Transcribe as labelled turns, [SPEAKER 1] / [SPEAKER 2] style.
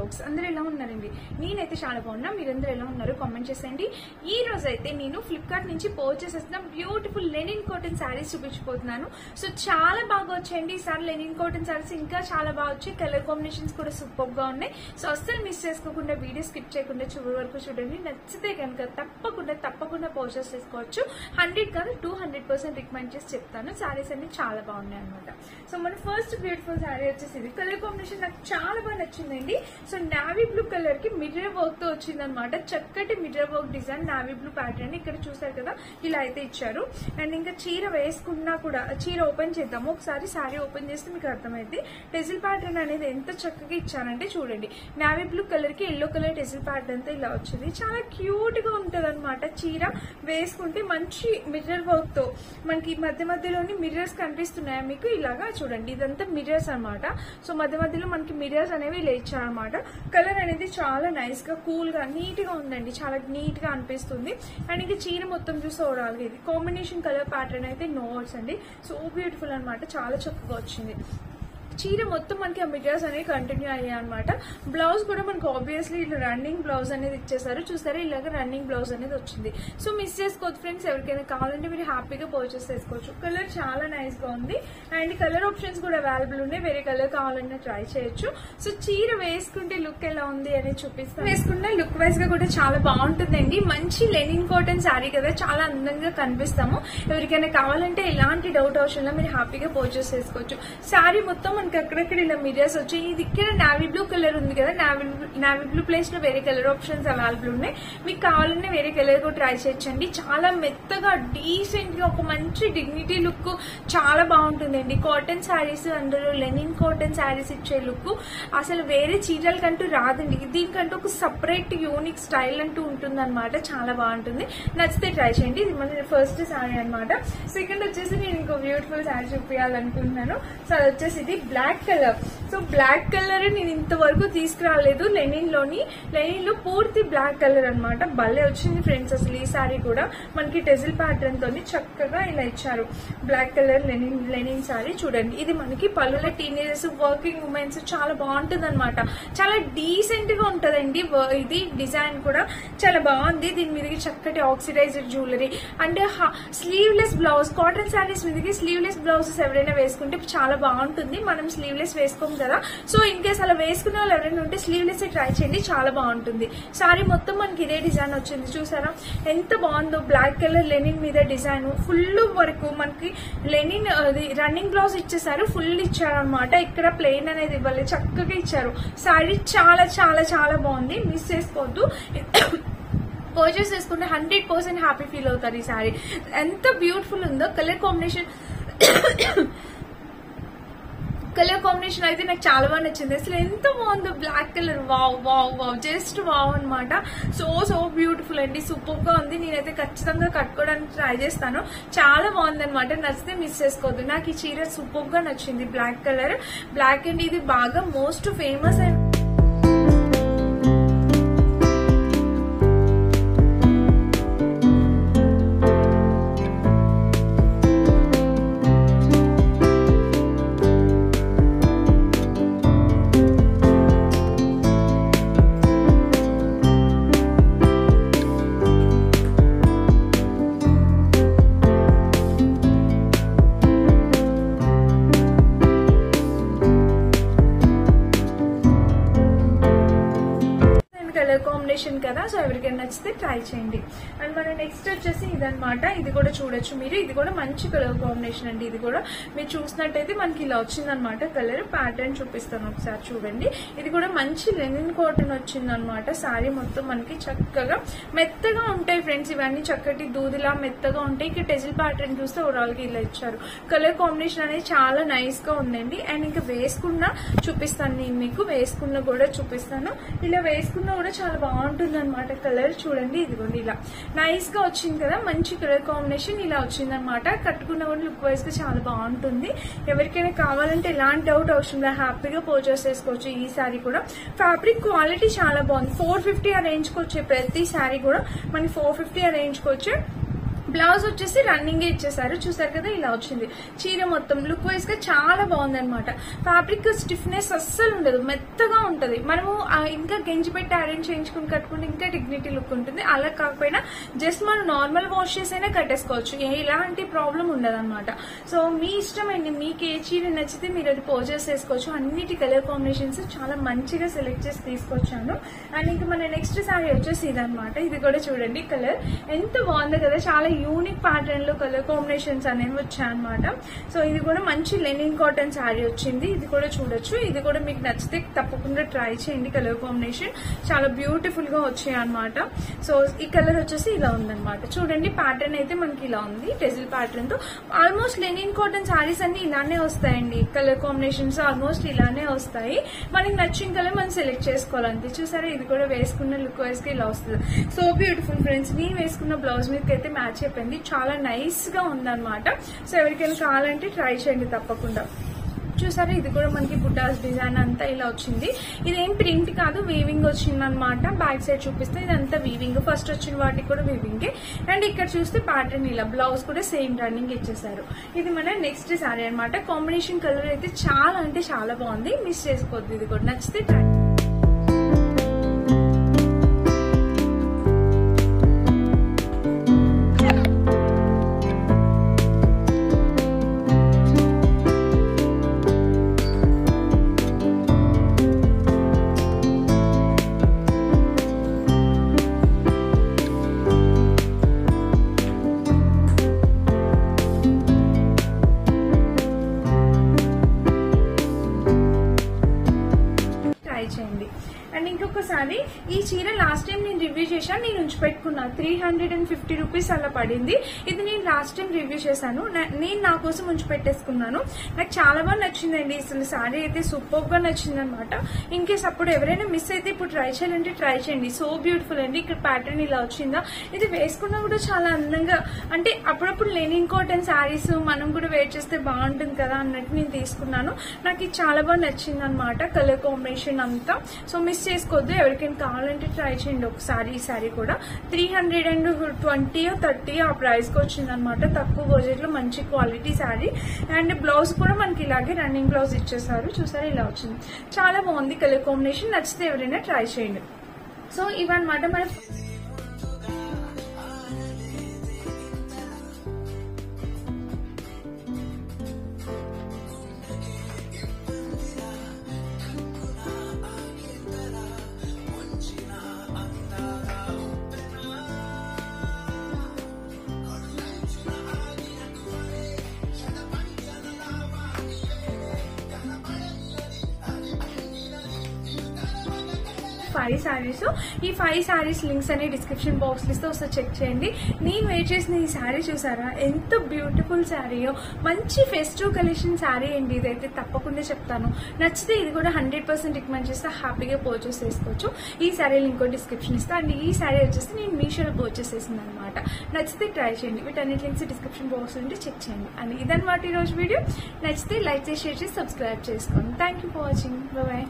[SPEAKER 1] Vlogs అందరూ ఎలా ఉన్నారండి? నేనైతే చాలా బాగున్నా. మీరందరూ ఎలా ఉన్నారు కామెంట్ చేసేయండి. ఈ రోజు అయితే నేను ఫ్లిప్కార్ట్ నుంచి పర్చేస్ చేసిన బ్యూటిఫుల్ లెనిన్ కాటన్ శారీస్ చూపించబోతున్నాను. సో చాలా బాగా వచ్చాయండి ఈసారి లెనిన్ కాటన్ శారీస్, ఇంకా చాలా బాగా వచ్చాయి. కలర్ కాంబినేషన్స్ కూడా సూపర్ గా ఉన్నాయి. సో అస్సలు మిస్ చేసుకోకుండా వీడియో స్కిప్ చేయకుండా చివరి వరకు చూడండి. నచ్చితే కనుక తప్పకుండా పర్చేస్ చేసుకోవచ్చు. 100 కాదు 200% రికమెండ్ చేసి చెప్తాను. శారీస్ అన్ని చాలా బాగున్నాయి అనమాట. సో మన ఫస్ట్ బ్యూటిఫుల్ శారీ వచ్చేసి ఇది. కలర్ కాంబినేషన్ నాకు చాలా బాగా నచ్చిందండి. సో నావీ బ్లూ కలర్ కి మిర్రర్ వర్క్ తో వచ్చింది అనమాట. చక్కటి mirror work design navy blue pattern ఇక్కడ చూసారు కదా, ఇలా అయితే ఇచ్చారు. అండ్ ఇంకా చీర వేసుకున్నా కూడా, చీర ఓపెన్ చేద్దాము ఒకసారి. శారీ ఓపెన్ చేస్తే మీకు అర్థమైంది టెజిల్ ప్యాటర్న్ అనేది ఎంత చక్కగా ఇచ్చారంటే చూడండి. నావీ బ్లూ కలర్ కి ఎల్లో కలర్ టెజిల్ ప్యాటర్న్ తో ఇలా వచ్చింది. చాలా క్యూట్ గా ఉంటది అనమాట. చీర వేసుకుంటే మంచి మిర్రర్ వర్క్ తో మనకి మధ్యలోని మిర్రర్స్ కనిపిస్తున్నాయా మీకు? ఇలాగా చూడండి, ఇదంతా మిర్రర్స్ అనమాట. సో మధ్యలో మనకి మిర్రర్స్ అనేవి ఇలా ఇచ్చారనమాట. కలర్ అనేది చాలా నైస్ గా కూల్ గా నీట్ గా ఉందండి. చాలా నీట్ గా అనిపిస్తుంది. అండ్ ఇంకా చీర మొత్తం చూసి ఓవరాల్ గా ఇది కాంబినేషన్ కలర్ ప్యాటర్న్ అయితే నో వర్డ్స్ అండి. సో బ్యూటిఫుల్ అనమాట. చాలా చక్కగా వచ్చింది. చీర మొత్తం మనకి ఆ మిర్రర్స్ అనేవి కంటిన్యూ అయ్యాయి అనమాట. బ్లౌజ్ కూడా మనకి ఆబ్వియస్లీ ఇలా రన్నింగ్ బ్లౌజ్ అనేది ఇచ్చేసారు. చూసారా, ఇలాగ రన్నింగ్ బ్లౌజ్ అనేది వచ్చింది. సో మిస్ చేసుకోవద్దు ఫ్రెండ్స్. ఎవరికైనా కావాలంటే మీరు హ్యాపీగా పర్చేస్ చేసుకోవచ్చు. కలర్ చాలా నైస్ గా ఉంది. అండ్ కలర్ ఆప్షన్స్ కూడా అవైలబుల్ ఉన్నాయి. వేరే కలర్ కావాలన్నా ట్రై చేయొచ్చు. సో చీర వేసుకుంటే లుక్ ఎలా ఉంది అనేది చూపిస్తాను. వేసుకుంటే లుక్ వైజ్ గా కూడా చాలా బాగుంటుందండి. మంచి లెనిన్ కాటన్ శారీ కదా, చాలా అందంగా కనిపిస్తాము. ఎవరికైనా కావాలంటే ఎలాంటి డౌట్ అవసరం మీరు హ్యాపీగా పర్చేస్ చేసుకోవచ్చు. శారీ మొత్తం అక్కడక్కడ ఇలా మిర్రర్స్ వచ్చాయి. ఇది ఇక్కడ నావీ బ్లూ కలర్ ఉంది కదా, నావీ బ్లూ ప్లేస్ లో వేరే కలర్ ఆప్షన్స్ అవైలబుల్ ఉన్నాయి. మీకు కావాలన్నా వేరే కలర్ కూడా ట్రై చేయొచ్చండి. చాలా మెత్తగా డీసెంట్ గా ఒక మంచి డిగ్నిటీ లుక్ చాలా బాగుంటుందండి. కాటన్ శారీస్, అందులో లెనిన్ కాటన్ శారీస్ ఇచ్చే లుక్ అసలు వేరే చీరలకంటూ రాదండి. దీనికంటూ ఒక సపరేట్ యూనిక్ స్టైల్ అంటూ ఉంటుంది అనమాట. చాలా బాగుంటుంది. నచ్చితే ట్రై చేయండి. ఇది మన ఫస్ట్ శారీ అనమాట. సెకండ్ వచ్చేసి నేను ఇంకో బ్యూటిఫుల్ శారీ చూపించాలనుకుంటున్నాను. సో అది వచ్చేసి ఇది black colour. So black colour నేను ఇంతవరకు తీసుకురాలేదు. లెనిన్ లో పూర్తి బ్లాక్ కలర్ అనమాట. భలే వచ్చింది ఫ్రెండ్స్. అసలు ఈ సారీ కూడా మనకి టెజిల్ ప్యాటర్న్ తోని చక్కగా ఇలా ఇచ్చారు. బ్లాక్ కలర్ లెనిన్ సారీ చూడండి. ఇది మనకి పళ్ళుల టీనేజర్స్, వర్కింగ్ ఉమెన్స్ చాలా బాగుంటుంది అనమాట. చాలా డీసెంట్ గా ఉంటదండి. ఇది డిజైన్ కూడా చాలా బాగుంది. దీని మీదకి చక్కటి ఆక్సిడైజ్డ్ జ్యువెలరీ అంటే స్లీవ్లెస్ బ్లౌజ్. కాటన్ శారీస్ మీదకి స్లీవ్లెస్ బ్లౌజెస్ ఎవరైనా వేసుకుంటే చాలా బాగుంటుంది. మనం స్లీవ్లెస్ వేసుకోం కదా. సో ఇన్ కేస్ అలా వేసుకునే వాళ్ళు ఎవరైనా ఉంటే స్లీవ్లెస్ ట్రై చేయండి, చాలా బాగుంటుంది. సారీ మొత్తం మనకి ఇదే డిజైన్ వచ్చింది. చూసారా ఎంత బాగుందో. బ్లాక్ కలర్ లెనిన్ మీద డిజైన్ ఫుల్ వరకు మనకి లెనిన్ రన్నింగ్ బ్లౌజ్ ఇచ్చేసారు. ఫుల్ ఇచ్చారు అనమాట. ఇక్కడ ప్లెయిన్ అనేది ఇవ్వలేదు, చక్కగా ఇచ్చారు. సారీ చాలా చాలా చాలా బాగుంది. మిస్ చేసుకోవద్దు. పర్చేస్ చేసుకుంటే 100% హ్యాపీ ఫీల్ అవుతారు. ఈ సారీ ఎంత బ్యూటిఫుల్ ఉందో. కలర్ కాంబినేషన్ అయితే నాకు చాలా బాగా నచ్చింది. అసలు ఎంత బాగుందో. Black colour wow just wow అనమాట. సో బ్యూటిఫుల్ అండి. సూపర్ గా ఉంది. నేనైతే ఖచ్చితంగా కట్టుకోవడానికి ట్రై చేస్తాను. చాలా బాగుంది అనమాట. నచ్చితే మిస్ చేసుకోవద్దు. నాకు ఈ చీర సూపర్ గా నచ్చింది. బ్లాక్ కలర్, బ్లాక్ అండ్ ఇది బాగా మోస్ట్ ఫేమస్ అండ్ కాంబినేషన్ కదా. సో ఎవరికైనా నచ్చితే ట్రై చేయండి. అండ్ మన నెక్స్ట్ వచ్చేసి ఇదనమాట. ఇది కూడా చూడొచ్చు మీరు. ఇది కూడా మంచి కలర్ కాంబినేషన్ అండి. ఇది కూడా మీరు చూసినట్టయితే మనకి ఇలా వచ్చిందనమాట. కలర్ ప్యాటర్న్ చూపిస్తాను ఒకసారి చూడండి. ఇది కూడా మంచి లెనిన్ కాటన్ వచ్చిందనమాట. శారీ మొత్తం మనకి చక్కగా మెత్తగా ఉంటాయి ఫ్రెండ్స్. ఇవన్నీ చక్కటి దూదిలా మెత్తగా ఉంటాయి. ఇక్కడ టెజిల్ ప్యాటర్న్ చూస్తే ఓవరాల్ గా ఇలా ఇచ్చారు. కలర్ కాంబినేషన్ అనేది చాలా నైస్ గా ఉందండి. అండ్ ఇంకా వేసుకున్న చూపిస్తాను, నేను మీకు వేసుకున్న కూడా చూపిస్తాను. ఇలా వేసుకున్న కూడా చాలా బాగుంటుంది అనమాట. కలర్ చూడండి, ఇదిగోండి ఇలా నైస్ గా వచ్చింది కదా. మంచి కలర్ కాంబినేషన్ ఇలా వచ్చింది అనమాట. కట్టుకున్న కూడా లుక్ వైజ్ గా చాలా బాగుంటుంది. ఎవరికైనా కావాలంటే ఎలాంటి డౌట్ అవసరం లేదు, హ్యాపీగా పర్చేస్ చేసుకోవచ్చు. ఈ సారీ కూడా ఫ్యాబ్రిక్ క్వాలిటీ చాలా బాగుంది. 450 ఆ రేంజ్ కి వచ్చే ప్రతి సారీ కూడా మనకి 450 ఆ రేంజ్ కి వచ్చే బ్లౌజ్ వచ్చేసి రన్నింగ్ ఇచ్చేసారు, చూసారు కదా ఇలా వచ్చింది. చీర మొత్తం లుక్ వైజ్ గా చాలా బాగుంది అనమాట. ఫ్యాబ్రిక్ స్టిఫ్నెస్ అస్సలు ఉండదు, మెత్తగా ఉంటది. మనము ఇంకా గెంజి పెట్టి అరేంజ్ చేయించుకుని కట్టుకుంటే ఇంకా డిగ్నిటీ లుక్ ఉంటుంది. అలా కాకపోయినా జస్ట్ మనం నార్మల్ వాష్ చేసైనా కట్టేసుకోవచ్చు, ఎలాంటి ప్రాబ్లం ఉండదు అనమాట. సో మీ ఇష్టం అండి, మీకు ఏ చీర నచ్చితే మీరు అది పర్చేస్ చేసుకోవచ్చు. అన్నిటి కలర్ కాంబినేషన్స్ చాలా మంచిగా సెలెక్ట్ చేసి తీసుకొచ్చాను. అండ్ ఇంకా మన నెక్స్ట్ సారీ వచ్చేసి ఇదనమాట. ఇది కూడా చూడండి, కలర్ ఎంత బాగుంది కదా, చాలా యూనిక్ ప్యాటర్న్ లో కలర్ కాంబినేషన్స్ అనేవి వచ్చాయన్నమాట. సో ఇది కూడా మంచి లెనిన్ కాటన్ శారీ వచ్చింది. ఇది కూడా చూడొచ్చు, ఇది కూడా మీకు నచ్చితే తప్పకుండా ట్రై చేయండి. కలర్ కాంబినేషన్ చాలా బ్యూటిఫుల్ గా వచ్చాయి అనమాట. సో ఈ కలర్ వచ్చేసి ఇలా ఉందన్నమాట. చూడండి ప్యాటర్న్ అయితే మనకి ఇలా ఉంది, టెజిల్ ప్యాటర్న్ తో. ఆల్మోస్ట్ లెనిన్ కాటన్ శారీస్ అన్ని ఇలానే వస్తాయండి, కలర్ కాంబినేషన్స్ ఆల్మోస్ట్ ఇలానే వస్తాయి. మనకి నచ్చిన కలర్ మనం సెలెక్ట్ చేసుకోవాలంతే. చూసారా, ఇది కూడా వేసుకున్న లుక్ వైజ్ గా ఇలా వస్తుంది. సో బ్యూటిఫుల్ ఫ్రెండ్స్, నేను వేసుకున్న బ్లౌజ్ మీద అయితే మ్యాచ్ అయిపోయింది, చాలా నైస్ గా ఉందన్నమాట. సో ఎవరికైనా కావాలంటే ట్రై చేయండి తప్పకుండా. చూసారా, ఇది కూడా మనకి బుటాస్ డిజైన్ అంతా ఇలా వచ్చింది. ఇదేం ప్రింట్ కాదు, వీవింగ్ వచ్చింది అనమాట. బ్యాక్ సైడ్ చూపిస్తే ఇదంతా వీవింగ్, ఫస్ట్ వచ్చిన వాటికి కూడా వీవింగ్. అండ్ ఇక్కడ చూస్తే ప్యాటర్న్ ఇలా, బ్లౌజ్ కూడా సేమ్ రన్నింగ్ ఇచ్చేసారు. ఇది మన నెక్స్ట్ సారీ అనమాట. కాంబినేషన్ కలర్ అయితే చాలా అంటే చాలా బాగుంది, మిస్ చేసుకోవద్దు. ఇది కూడా నచ్చితే ట్రై. అండ్ ఇంకొకసారి ఈ చీర లాస్ట్ టైం నేను రివ్యూ చేశాను, నేను ఉంచి పెట్టుకున్నా. 350 రూపీస్ అలా పడింది. ఇది నేను లాస్ట్ టైం రివ్యూ చేశాను, నేను నా కోసం ఉంచి పెట్టేసుకున్నాను. నాకు చాలా బాగా నచ్చిందండి, అసలు సారీ అయితే సూపర్ గా నచ్చింది అనమాట. ఇన్ కేస్ అప్పుడు ఎవరైనా మిస్ అయితే ఇప్పుడు ట్రై చేయాలంటే ట్రై చేయండి. సో బ్యూటిఫుల్ అండి. ఇక్కడ ప్యాటర్న్ ఇలా వచ్చిందా, ఇది వేసుకున్నా కూడా చాలా అందంగా, అంటే అప్పుడప్పుడు లెనిన్ కాటన్ శారీస్ మనం కూడా వేర్ చేస్తే బాగుంటుంది కదా అన్నట్టు నేను తీసుకున్నాను. నాకు ఇది చాలా బాగా నచ్చింది అనమాట, కలర్ కాంబినేషన్ అంతా. సో మిస్ చేసుకోవద్దు, ఎవరికైనా కావాలంటే ట్రై చేయండి ఒకసారి. ఈ సారీ కూడా 320-30 ఆ ప్రైస్ కి వచ్చింది అనమాట, తక్కువ బడ్జెట్ లో మంచి క్వాలిటీ శారీ. అండ్ బ్లౌజ్ కూడా మనకి ఇలాగే రన్నింగ్ బ్లౌజ్ ఇచ్చేసారు, చూసారా ఇలా వచ్చింది. చాలా బాగుంది కలర్ కాంబినేషన్, నచ్చితే ఎవరైనా ట్రై చేయండి. సో ఇవన్నమాట మన ఫైవ్ శారీస్. ఈ 5 శారీస్ లింక్స్ అనే డిస్క్రిప్షన్ బాక్స్ లిస్ట్ ఒకసారి చెక్ చేయండి. నేను వేర్ చేసిన ఈ శారీ చూసారా, ఎంత బ్యూటిఫుల్ శారీయో, మంచి ఫెస్టివ్ కలెక్షన్ శారీ అండి. ఇదైతే తప్పకుండా చెప్తాను, నచ్చితే ఇది కూడా 100% రికమెండ్ చేస్తే హ్యాపీగా పర్చేస్ చేసుకోవచ్చు. ఈ శారీ లింక్ డిస్క్రిప్షన్ ఇస్తా. అండ్ ఈ శారీ వచ్చేసి నేను మీషోలో పర్చేస్ చేసింది అనమాట. నచ్చితే ట్రై చేయండి, వీటన్నిటి లింక్స్ డిస్క్రిప్షన్ బాక్స్ నుండి చెక్ చేయండి. అండ్ ఇదన్నమాట ఈరోజు వీడియో. నచ్చితే లైక్ చేసి షేర్ చేసి సబ్స్క్రైబ్ చేసుకోండి. Thank you for watching. Bye.